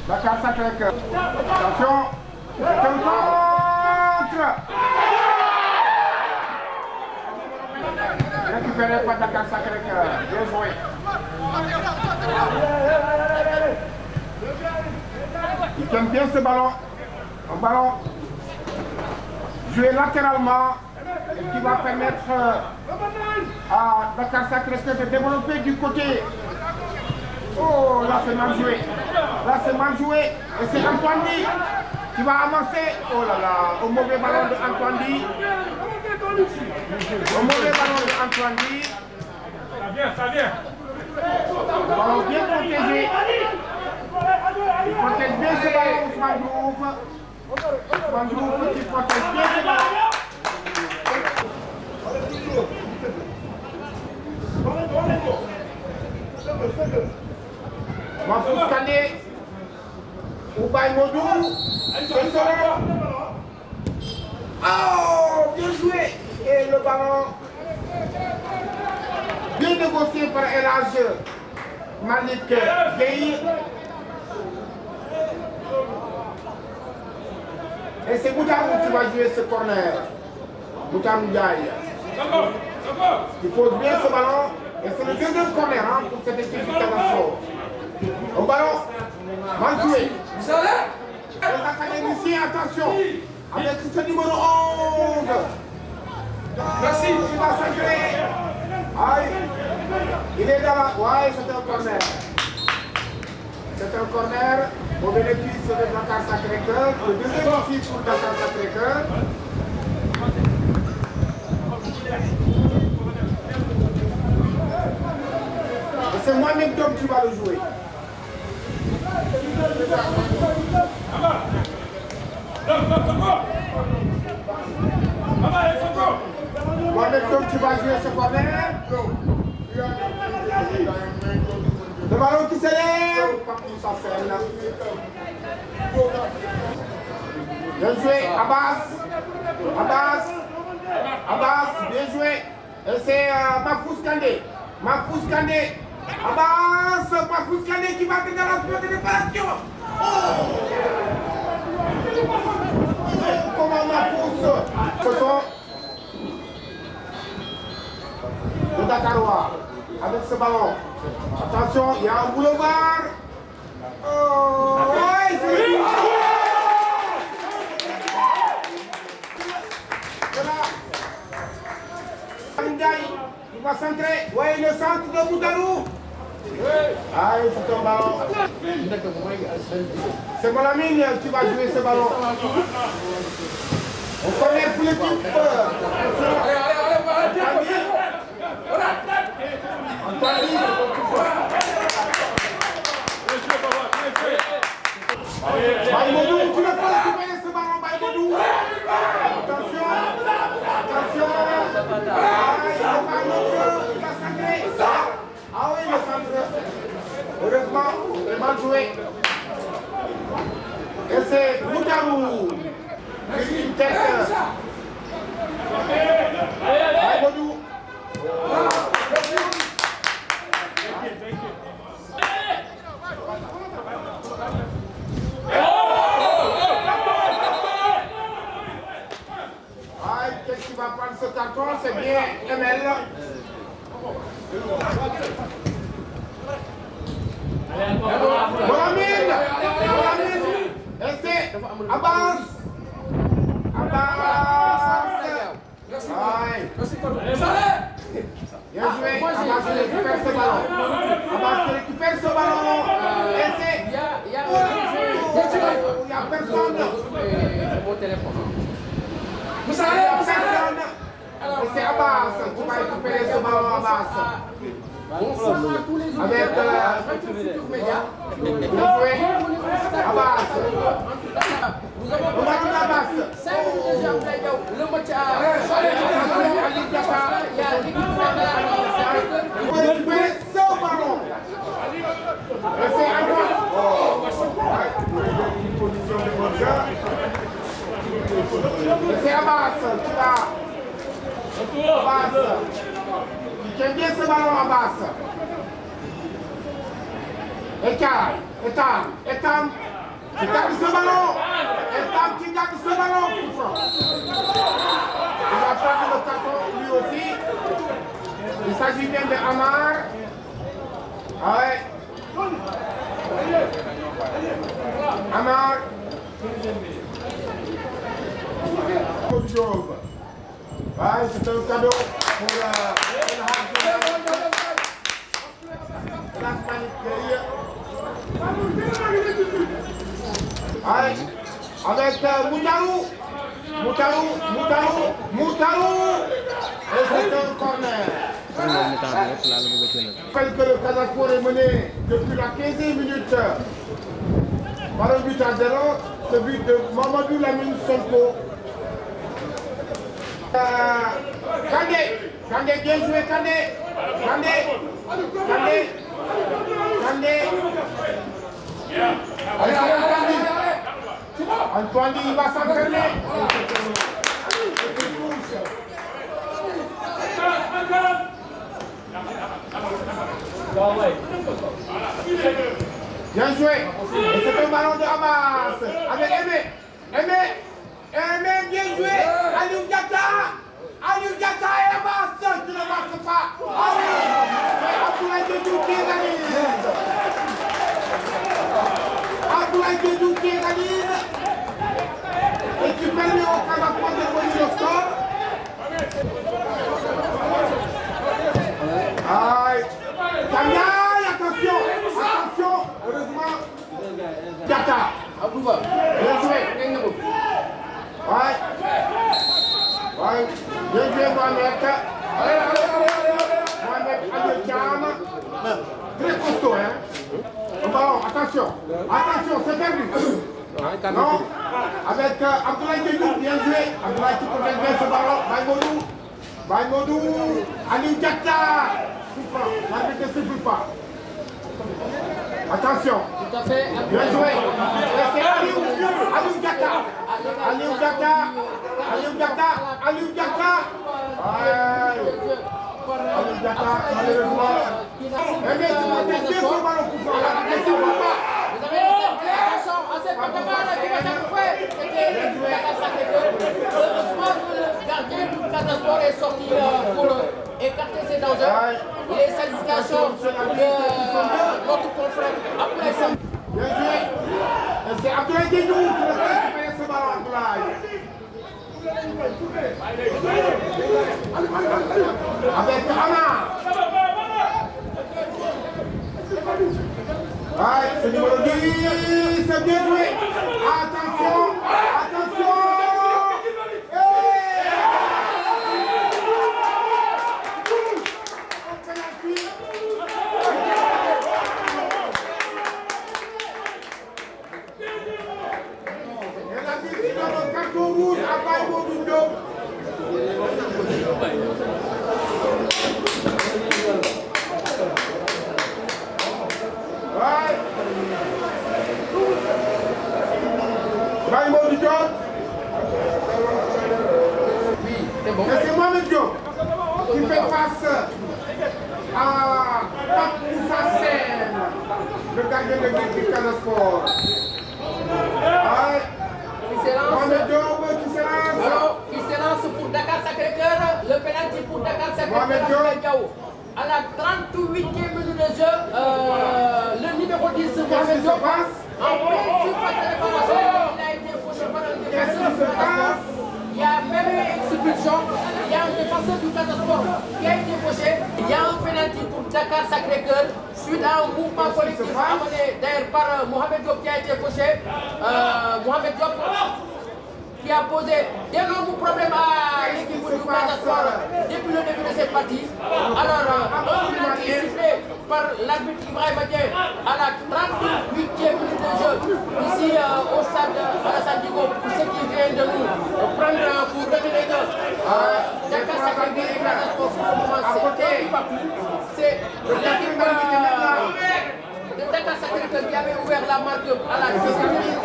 Dakar Sacré-Cœur. Attention, c'est un contre. Récupéré par Dakar Sacré-Cœur. Bien joué. Il tient bien ce ballon. Un ballon joué latéralement et qui va permettre à Dakar Sacré-Cœur de développer du côté. Oh, là c'est mal joué. Là c'est mal joué. Et c'est Antoine Di qui va avancer. Oh là là, au mauvais ballon de Antoine Di. Au mauvais ballon de Antoine Di. Ça vient, ça vient. Ballon bien protégé. Il protège bien ce ballon, Ousmane Diouf. Ousmane Diouf qui protège bien ce ballon. Mahfouz Kandé, Oubaye Modou, c'est ça. Oh, bien joué. Et le ballon, bien négocié par El Hadj Malick Gueye. Et c'est Boutarou qui va jouer ce corner. Boutarou Ndiaye. Il pose bien ce ballon. Et c'est le deuxième corner pour cette équipe du Canasson. Au ballon, mal joué. Les académiciens, attention, avec ce numéro 11. Merci. Il va sacrer. Aïe. Il est dans la. Ouais, c'est un corner. C'est un corner au bénéfice de Dakar Sacré-Cœur. Le deuxième aussi pour Dakar Sacré-Cœur. Et c'est Mohamed Diop qui va le jouer. Mohamed Diop qui va jouer ce corner. Le ballon qui s'élève. Bien joué, Abbas. Abbas, bien joué. Et c'est Mahfouz Kandé. Mahfouz Kandé. Abbas, Mahfouz Kandé qui va être dans la zone de réparation. Oh, comment Mahfouz. Ce sont le Dakarois avec ce ballon. Attention, il y a un boulevard. Oh, ouais, c'est le il va centrer. Ouais, le centre de Boutarou. Ah, c'est un ballon. C'est mon ami qui va jouer ce ballon. On connaît pour l'équipe. Baïmodou, tu ne peux pas récupérer ce ballon, Baïmodou. Attention. Il va sacrer. Ah oui, le centre. Heureusement, il est mal joué. Et c'est Boutarou. Une tête. Baïmodou. Qu'est-ce qui va prendre ce carton? C'est bien ML. Mohamed. Et c'est Abbas. Bien joué. Abbas récupère ce ballon. Et c'est... Il n'y a personne. Et c'est Abbas qui va récupérer ce ballon, Abbas. Avec bien joué, Abbas. Regarde Abbas. Le match il va récupérer ce ballon. Et c'est Abbas. C'est Abbas qui va Abbas. Qui tient bien ce ballon, Abbas. Etam. Qui garde ce ballon. Etam qui garde ce ballon. Il va prendre le carton lui aussi. Il s'agit bien de Amar. Ah ouais. Amar. Ouais, c'est un cadeau pour ouais, avec Moutarou. Et c'est un corner. Je rappelle que le Casa Sport est mené depuis la 15e minute par un but à 0. Ce but de Mamadou Lamine Sonko. Kandé, bien joué Kandé. Allez, Antoine, il va s'entraîner. Bien joué. Et c'est un ballon de Hamas. Avec Aimé, bien joué. Aliou Diatta et Hamas qui ne marquent pas. Abdoulaye Dedou qui réalise. Et qui permet au Casa Sport de revenir au score. Aïe. Tangaï, attention. Heureusement. Diatta. Bien joué. Ouais. Bien joué, Mohamed. Mohamed Adel-Cham. Très costaud, hein. Ballon, attention, c'est perdu. Non, avec Abdoulaye Dedou, bien joué. Abdoulaye qui protège bien ce ballon. Baïmodou, Aliou Diatta. L'arbitre ne siffle pas. Attention. Tout à fait. Bien joué. C'est Aliou Diatta. Aliou Diatta. Aliou Diatta, malheureusement. Mais tu vas tester ce ballon pour faire la question ou pas? Attention, à cette balle qui va s'accrocher. C'était Dakar Sacré-Cœur. Heureusement que le gardien du Casa Sport est sorti pour écarter ses dangers. Les salutations de notre confrère Abdoulaye Sam. Bien joué. C'est Abdoulaye Dedou qui va récupérer ce ballon, Abdoulaye. Avec Amar. Ouais, c'est numéro 10, c'est bien joué. Attention. Et la vie qui donne un carton rouge à Baïmodou Diop. Baïmodou Diop. Oui, c'est bon. Et c'est Mohamed Diop qui fait face à Pape Moussa Sène, le gardien de l'équipe du Casa Sport. Mohamed Diop qui se lance. Alors, il se lance pour Dakar Sacré-Cœur. Le pénalty pour Dakar Sacré-Cœur. À la 38e minute de jeu, le numéro 10, Mohamed Diop, en pleine surface de réparation, il a été fauché par un défenseur du Casa Sport. Il y a même eu expulsion. Il y a un défenseur du Casa Sport qui a été fauché. Il y a un pénalty pour Dakar Sacré-Cœur suite à un mouvement collectif amené d'ailleurs par Mohamed Diop qui a été fauché. Mohamed Diop qui a posé d'énormes problèmes à l'équipe du Casa Sport depuis le début de cette partie. Alors, un penalty sifflé par l'arbitre Ibrahima Dieng à la 38e minute de jeu, ici au stade Alassane Djigo, pour ceux qui viennent de nous prendre pour retenir que Dakar Sacré-Cœur et Casa Sport pour le moment c'est l'équipe de Dakar Sacré-Cœur qui avait ouvert la marque à la 10e minute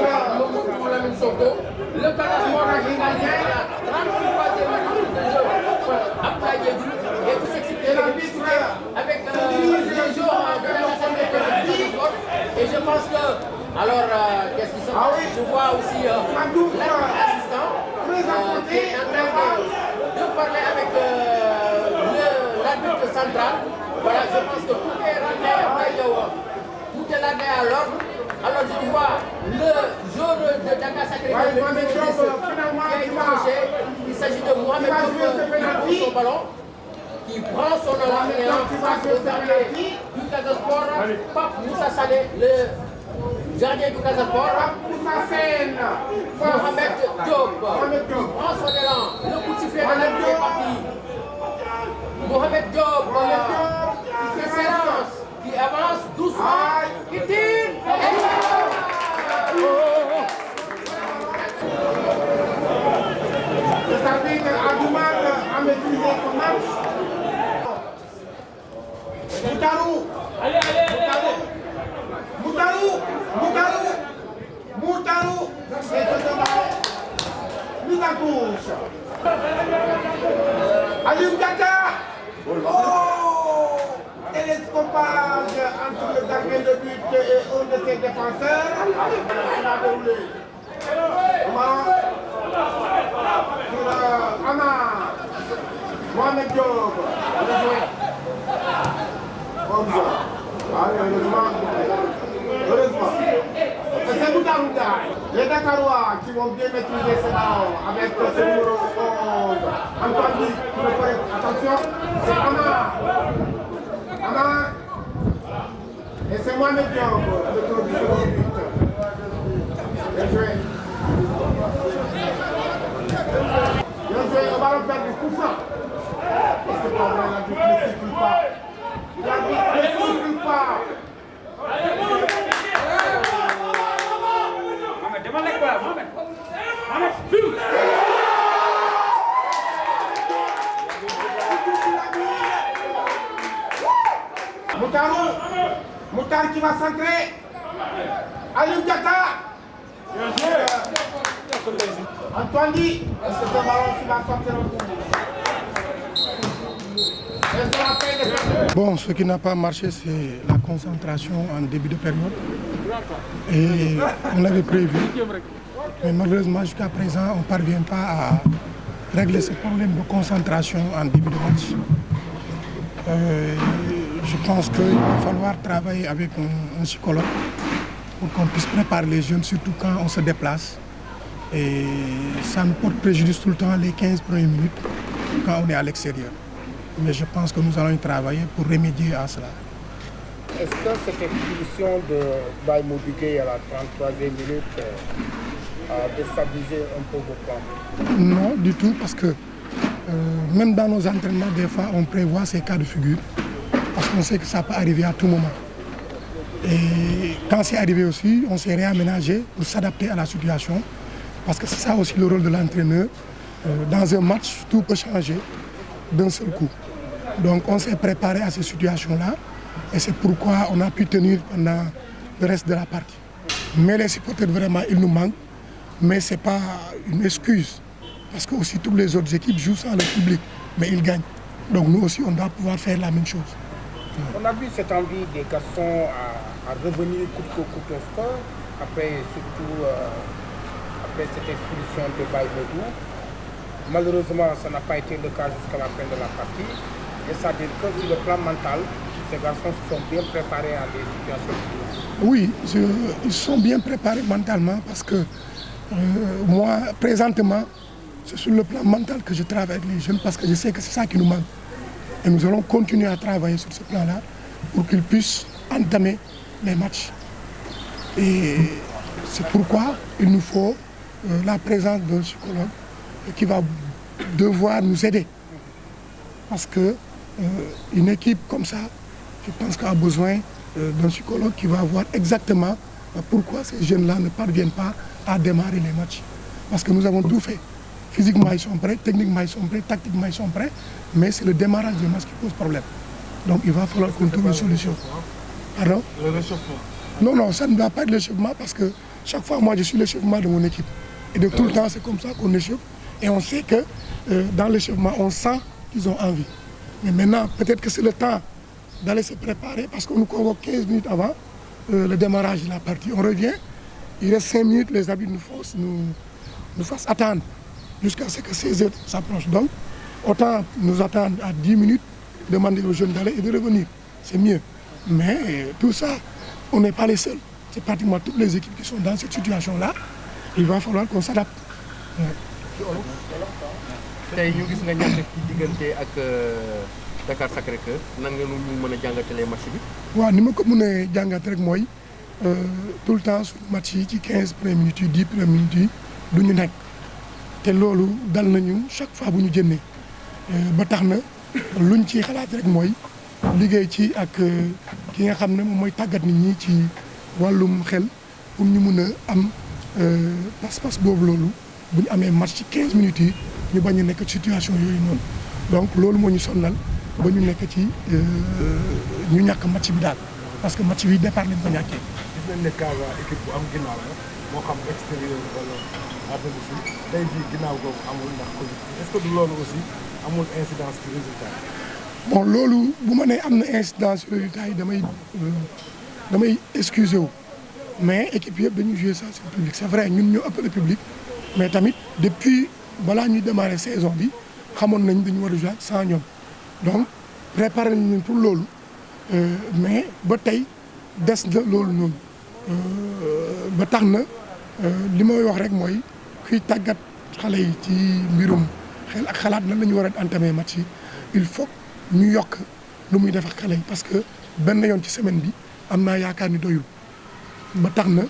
pour Lamine Sonko. Le Casa Sport a gagné à la 33e minute de jeu. central. Voilà, je pense que tout est rentré à l'ordre. Alors je vois le joueur de Dakar Sacré-Cœur qui a été touché. Il s'agit de Mohamed Diop qui prend son ballon, qui prend son ballon et en face au gardien du Casa Sport, Pape Moussa Saleh, le gardien du Casa Sport. Mohamed Diop qui prend son élan, le coup de sifflet de l'arbitre est parti. Mohamed Diop qui fait séance, qui avance doucement, qui tire. C'est-à-dire a du mal à maîtriser son match. Moutarou. Et ce ballon, mise à gauche. Aliou Diatta. Oh! Et l'escopage entre le gardien de but et un de ses défenseurs. Il a déroulé. Sur Amar. Mohamed Diop. Comme ça. Heureusement. Et c'est Moutarou Ndiaye. Les Dakarois qui vont bien maîtriser ce ballon avec ce numéro 11. Antoine Dick qui le fait. Attention, c'est Amar. Et c'est Mohamed Diop, le tour du second but. Bien joué. Bien joué, au ballon perdu, coup franc. Et c'est pas vrai, l'arbitre ne siffle pas. L'arbitre ne siffle pas. Moutarou qui va centrer. Aliou Diatta. Antoine Di. Est-ce que c'est un ballon qui va sortir au bout? Bon, ce qui n'a pas marché, c'est la concentration en début de période. Et on l'avait prévu. Mais malheureusement, jusqu'à présent, on ne parvient pas à régler ce problème de concentration en début de match. Je pense qu'il va falloir travailler avec un psychologue pour qu'on puisse préparer les jeunes, surtout quand on se déplace. Et ça nous porte préjudice tout le temps les 15 premières minutes quand on est à l'extérieur. Mais je pense que nous allons y travailler pour remédier à cela. Est-ce que cette expulsion de Baïmou Bigué à la 33e minute a déstabilisé un peu vos plans? Non, du tout, parce que même dans nos entraînements, des fois, on prévoit ces cas de figure, parce qu'on sait que ça peut arriver à tout moment. Et quand c'est arrivé aussi, on s'est réaménagé pour s'adapter à la situation, parce que c'est ça aussi le rôle de l'entraîneur. Dans un match, tout peut changer d'un seul coup. Donc on s'est préparé à ces situations-là, et c'est pourquoi on a pu tenir pendant le reste de la partie. Mais les supporters, vraiment, ils nous manquent, mais ce n'est pas une excuse. Parce que aussi toutes les autres équipes jouent sans le public, mais ils gagnent. Donc nous aussi, on doit pouvoir faire la même chose. On a vu cette envie des garçons à revenir coûte au score, après surtout après cette expulsion de Baïmou. Malheureusement, ça n'a pas été le cas jusqu'à la fin de la partie. Et ça veut dire que sur le plan mental, ces garçons se sont bien préparés à des situations. Oui, ils sont bien préparés mentalement parce que moi, présentement, c'est sur le plan mental que je travaille avec les jeunes parce que je sais que c'est ça qui nous manque. Et nous allons continuer à travailler sur ce plan-là pour qu'ils puissent entamer les matchs. Et c'est pourquoi il nous faut la présence d'un psychologue qui va devoir nous aider. Parce qu'une équipe comme ça, je pense qu'elle a besoin d'un psychologue qui va voir exactement pourquoi ces jeunes-là ne parviennent pas à démarrer les matchs. Parce que nous avons tout fait. Physiquement, ils sont prêts, techniquement, ils sont prêts, tactiquement, ils sont prêts, mais c'est le démarrage des matchs qui pose problème. Donc il va falloir qu'on trouve une solution. Pardon? Le réchauffement. Non, ça ne doit pas être l'échauffement parce que chaque fois, moi, je suis l'échauffement de mon équipe. Et de tout le temps, c'est comme ça qu'on échauffe. Et on sait que dans l'échauffement, on sent qu'ils ont envie. Mais maintenant, peut-être que c'est le temps d'aller se préparer parce qu'on nous convoque 15 minutes avant le démarrage de la partie. On revient, il reste 5 minutes, les arbitres nous fassent attendre jusqu'à ce que 16 heures s'approchent. Donc, autant nous attendre à 10 minutes demander aux jeunes d'aller et de revenir. C'est mieux. Mais tout ça, on n'est pas les seuls. C'est pratiquement toutes les équipes qui sont dans cette situation-là. Il va falloir qu'on s'adapte. tey ñu gis nga ñàkk ci diggante ak Dakar Sacré-Cœur nan nga ñu mën a jàngatalee match bi. waaw ni ma ko mënee jàngat rek mooy tout le temps suñu match yi ci 15 premières minutes yi 10 premières minutes yi du ñu nekk te loolu dal nañu chaque fois bu ñu jëndee ba tax na luñ ci xalaat rek mooy liggéey ci ak ki nga xam ne moom mooy tàggat nit ñi ci wàllum xel pour ñu mun a am pas-pas boobu loolu bu ñu amee match ci 15 minutes yi ñu bañ a nekk ci situation yooyu noonu donc loolu moo ñu sonnal ba ñu nekk ci ñu ñàkk match bi daal parce que match bi départ lañ ko ñàkkee. gis nañ ne Casa équipe bu am ginnaaw la moo xam extérieur wala à domicile tey jii ginnaaw googu amul ndax Covid est-ce que du loolu aussi amul incidence ci résultat yi. bon loolu bu ma nee am na incidence ci résultat yi damay excusé wu mais équipe yëpp dañuy jouer ça sur le public c'est vrai ñun ñoo ëpp le public mais tamit depuis balaa ñuy démarrer saison bi xamoon nañ dañu war a jouer sans ñoom donc préparé nañ pour loolu mais ba tey des na loolu noonu ba tax na li may wax rek mooy kuy tàggat xale yi ci mbirum xel ak xalaat nan la ñu war a entamer match yi il faut ñu yokk lu muy def ak xale yi parce que benn yoon ci semaine bi am naa yaakaar ni doyul ba tax na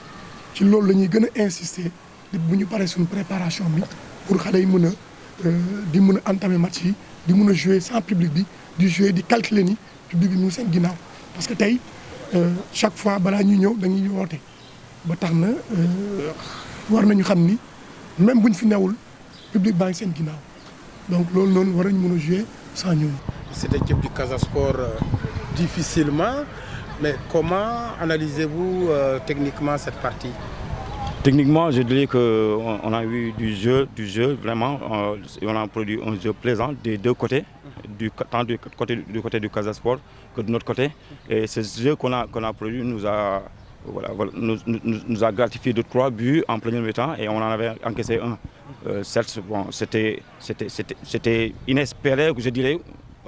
ci loolu la ñuy gën a insister bu ñu paree suñu préparation bi pour xale yi mën a di mën a entamer match yi di mën a jouer sans public bi di jouer di calculer ni public bi mu seen ginnaaw parce que tey chaque fois balaa ñuy ñëw dañuy woote ba tax na war nañu xam ni même buñ fi newul public baa ngi seen ginnaaw donc loolu noonu war nañu mën a jouer sans ñun. Cette équipe du Casa Sport difficilement, mais comment analysez-vous techniquement cette partie? Techniquement, je dirais qu'on a eu du jeu vraiment. On a produit un jeu plaisant des deux côtés, tant du côté du Casa Sport que de notre côté. Et ce jeu qu'on a produit nous a gratifié de 3 buts en première mi-temps et on en avait encaissé un. Certes, bon, c'était inespéré, je dirais,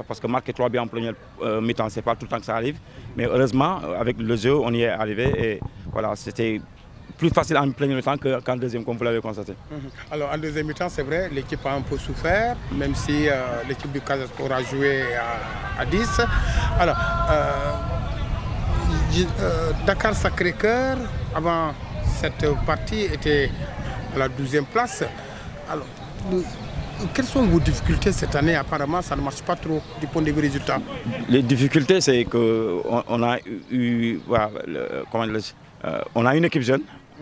parce que marquer 3 buts en première mi-temps, c'est pas tout le temps que ça arrive. Mais heureusement, avec le jeu, on y est arrivé et voilà, c'était plus facile en première mi-temps qu'en deuxième, comme vous l'avez constaté. Alors en deuxième mi-temps, c'est vrai, l'équipe a un peu souffert, même si l'équipe du Casa Sport a joué à 10. Alors, Dakar Sacré-Cœur, avant cette partie, était à la 12e place. Alors, quelles sont vos difficultés cette année? Apparemment, ça ne marche pas trop du point de vue résultat. Les difficultés, c'est qu'on a eu, voilà, on a une équipe jeune.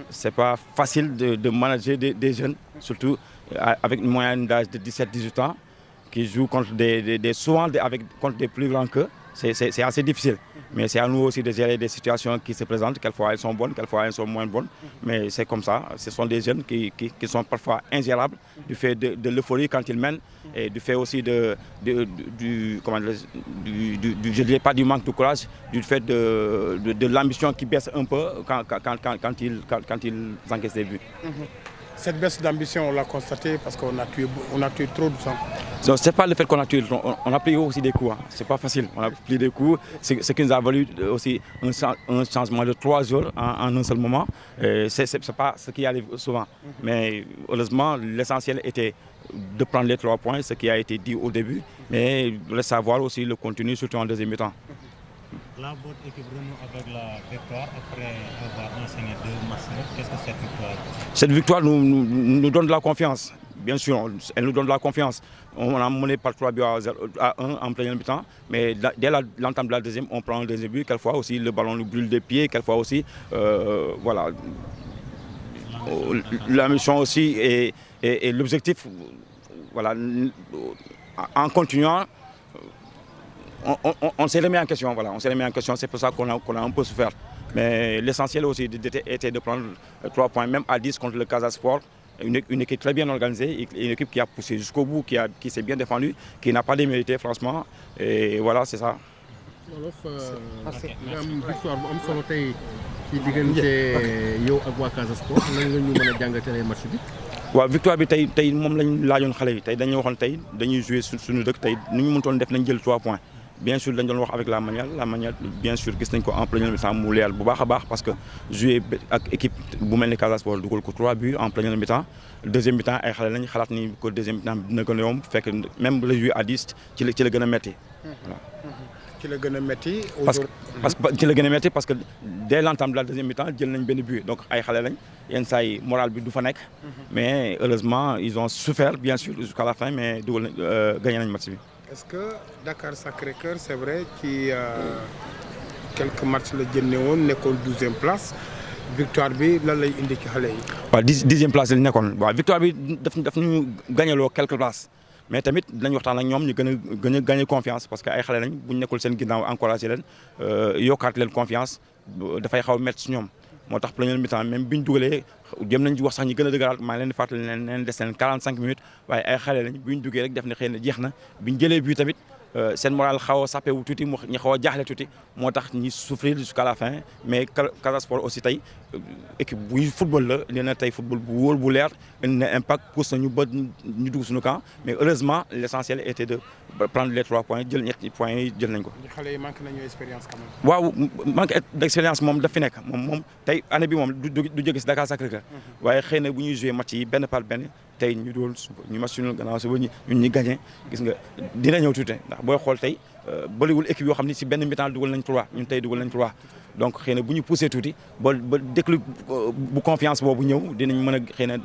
C'est pas facile de manager des jeunes, surtout avec une moyenne d'âge de 17-18 ans, qui jouent contre contre des plus grands qu'eux. C'est assez difficile. Mais c'est à nous aussi de gérer des situations qui se présentent. Quelquefois elles sont bonnes, quelquefois elles sont moins bonnes. Mais c'est comme ça. Ce sont des jeunes qui sont parfois ingérables du fait de l'euphorie quand ils mènent et du fait aussi je dirais pas du manque de courage, du fait de l'ambition qui baisse un peu quand ils encaissent des buts. Cette baisse d'ambition, on l'a constaté parce qu'on a tué trop de sang. Ce n'est pas le fait qu'on a tué, on a pris aussi des coups. Hein. Ce n'est pas facile. On a pris des coups, ce qui nous a valu aussi un changement de 3 jours en un seul moment. Ce n'est pas ce qui arrive souvent. Mais heureusement, l'essentiel était de prendre les 3 points, ce qui a été dit au début. Mais de savoir aussi le contenu, surtout en deuxième mi-temps. Là, votre équipe renoue avec la victoire après avoir enseigné 2 matchs. Qu'est-ce que cette victoire? Cette victoire nous donne de la confiance. Bien sûr, elle nous donne de la confiance. On a mené par 3 buts à 1 en première mi-temps, mais dès l'entame de la deuxième, on prend un deuxième but. Quelquefois aussi, le ballon nous brûle des pieds. Quelquefois aussi, voilà. La mission aussi et l'objectif, voilà, en continuant, on s'est remis en question. Voilà, on s'est remis en question. C'est pour ça qu'on a un peu souffert. Mais l'essentiel aussi était de prendre 3 points, même à 10 contre le Casa Sport. Une équipe très bien organisée, une équipe qui a poussé jusqu'au bout, qui s'est bien défendue, qui n'a pas démérité franchement. Et voilà, c'est ça. victoire bu am solo tey ci diggante yow ak waa Casa Sport nan nga ñu mën a jàngatalee match bi. waaw victoire bi tey moom lañ laajoon xale yi tey dañuy waxoon tey dañuy jouer suñu dëkk tey nu ñu mëntoon def nañ jël 3 points bien sûr dañ doon wax avec la manière bien sûr gis nañ ko en première mi-temps mu leer bu baax a baax parce que jouer ak équipe bu mel ni Casa Sport dugal ko 3 buts en première mi-temps deuxième mi-temps ay xale lañ xalaat ni ko deuxième mi-temps dina gën a yomb fekk même le jouer à 10 ci la gën a métti voilà. ci la gën a métti. ci la gën a métti parce que dès l'entame de la deuxième mi-temps jël nañ benn but donc ay xale lañ yenn saa yi moral bi du fa nekk. mais heureusement ils ont souffert bien sûr jusqu'à la fin mais dugal nañ gagné nañ match bi. est-ce que Dakar Sacré-Cœur c'est vrai ci quelques matchs la jëndee woon nekkoon 12e place victoire bi lan lay indi ci xale yi. waaw 10e place la ñu nekkoon waaw victoire bi daf ñu gagneloo quelques places. mais tamit dinañ waxtaan ak ñoom ñu gën a gagner confiance parce que ay xale lañ bu ñu nekkul seen ginnaaw encouragé leen yokkaat leen confiance dafay xaw a métti si ñoom moo tax première mi-temps même bi ñu dugalee jëm nañ wax sax ñu gën a dëgëraat maa ngi leen di fàttali leen des leen 45 minutes waaye ay xale lañ bu ñu duggee rek def ne xëy na jeex na bi ñu jëlee bii tamit seen moral xaw a sàppewu tuuti ñu xaw a jaaxle tuuti moo tax ñi souffrir jusqu'à la fin mais Casa Sport aussi tey équipe buy football la nee na tey football bu wóor bu leer indi na impact pousse nañu ba ñu dugg suñu camp mais heureusement l'essentiel était de prendre les 3 points jël ñetti points yi jël nañ ko. xale yi manqué nañu expérience quand même. waaw manque d'expérience moom daf fi nekk moom tey année bi moom du jóge si Dakar Sacré-Cœur waaye xëy na bu ñuy joué match yi benn par benn tey ñu dool ñu match suñu gannaaw suba ñun ñi gagné gis nga dina ñëw tuuti ndax booy xool tey bëriwul équipe yoo xam ni si benn mi-temps dugal nañ 3 ñun tey dugal nañ 3 donc xëy na bu ñu poussé tuuti ba déclic bu confiance boobu ñëw dinañ mën a xëy na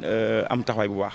am taxawaay bu baax.